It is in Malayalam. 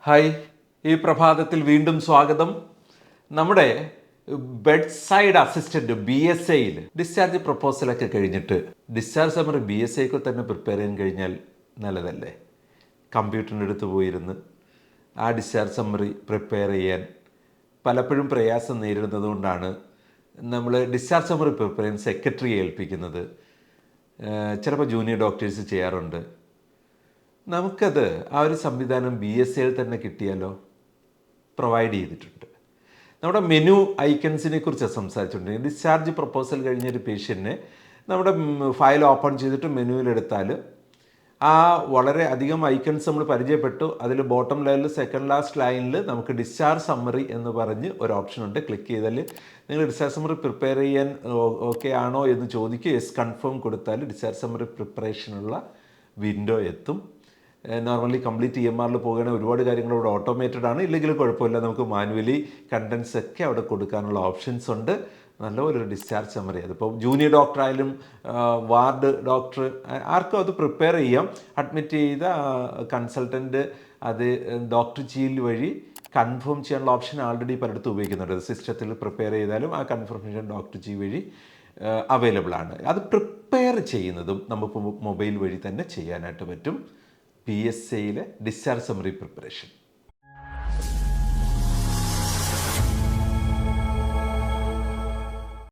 ഹായ്, ഈ പ്രഭാതത്തിൽ വീണ്ടും സ്വാഗതം. നമ്മുടെ ബെഡ് സൈഡ് അസിസ്റ്റൻറ്റ് BSAയിൽ ഡിസ്ചാർജ് പ്രപ്പോസലൊക്കെ കഴിഞ്ഞിട്ട് ഡിസ്ചാർജ് സമ്മറി BSAയ്ക്ക് തന്നെ പ്രിപ്പയർ ചെയ്യാൻ കഴിഞ്ഞാൽ നല്ലതല്ലേ? കമ്പ്യൂട്ടറിൻ്റെ അടുത്ത് പോയിരുന്ന് ആ ഡിസ്ചാർജ് സമ്മറി പ്രിപ്പയർ ചെയ്യാൻ പലപ്പോഴും പ്രയാസം നേരിടുന്നത് കൊണ്ടാണ് നമ്മൾ ഡിസ്ചാർജ് സമ്മറി പ്രിപ്പയർ ചെയ്യാൻ സെക്രട്ടറിയെ ഏൽപ്പിക്കുന്നത്. ചിലപ്പോൾ ജൂനിയർ ഡോക്ടേഴ്സ് ചെയ്യാറുണ്ട്. നമുക്കത് ആ ഒരു സംവിധാനം BSAയിൽ തന്നെ കിട്ടിയാലോ? പ്രൊവൈഡ് ചെയ്തിട്ടുണ്ട്. നമ്മുടെ മെനു ഐക്കൺസിനെ കുറിച്ച് സംസാരിച്ചുകൊണ്ടിരിക്കുന്നത്. ഡിസ്ചാർജ് പ്രപ്പോസൽ കഴിഞ്ഞൊരു പേഷ്യൻറ്റിനെ നമ്മുടെ ഫയൽ ഓപ്പൺ ചെയ്തിട്ട് മെനുവിലെടുത്താൽ ആ വളരെ അധികം ഐക്കൺസ് നമ്മൾ പരിചയപ്പെട്ടു. അതിൽ ബോട്ടം ലെവലിൽ സെക്കൻഡ് ലാസ്റ്റ് ലൈനിൽ നമുക്ക് ഡിസ്ചാർജ് സമ്മറി എന്ന് പറഞ്ഞ് ഒരു ഓപ്ഷൻ ഉണ്ട്. ക്ലിക്ക് ചെയ്താൽ നിങ്ങൾ ഡിസ്ചാർജ് സമ്മറി പ്രിപ്പയർ ചെയ്യാൻ ഓക്കെ ആണോ എന്ന് ചോദിക്കുക. യെസ് കൺഫേം കൊടുത്താൽ ഡിസ്ചാർജ് സമ്മറി പ്രിപ്പറേഷനുള്ള വിൻഡോ എത്തും. നോർമലി കംപ്ലീറ്റ് EMRൽ പോകുകയാണെങ്കിൽ ഒരുപാട് കാര്യങ്ങൾ ഇവിടെ ഓട്ടോമേറ്റഡ് ആണ്. ഇല്ലെങ്കിൽ കുഴപ്പമില്ല, നമുക്ക് മാനുവലി കണ്ടൻസ് ഒക്കെ അവിടെ കൊടുക്കാനുള്ള ഓപ്ഷൻസ് ഉണ്ട്. നല്ലപോലൊരു ഡിസ്ചാർജ് സമ്മറി. അതിപ്പോൾ ജൂനിയർ ഡോക്ടർ ആയാലും വാർഡ് ഡോക്ടർ ആർക്കും അത് പ്രിപ്പയർ ചെയ്യാം. അഡ്മിറ്റ് ചെയ്ത കൺസൾട്ടൻറ്റ് അത് ഡോക്ടർ ചീൽ വഴി കൺഫേം ചെയ്യാനുള്ള ഓപ്ഷൻ ആൾറെഡി പലയിടത്തും ഉപയോഗിക്കുന്നുണ്ട്. സിസ്റ്റത്തിൽ പ്രിപ്പയർ ചെയ്താലും ആ കൺഫർമേഷൻ ഡോക്ടർ ജി വഴി അവൈലബിൾ ആണ്. അത് പ്രിപ്പയർ ചെയ്യുന്നതും നമുക്ക് മൊബൈൽ വഴി തന്നെ ചെയ്യാനായിട്ട് പറ്റും. PSAയിലെ ഡിസ്ചാർജ് സമ്മറി പ്രിപ്പറേഷൻ.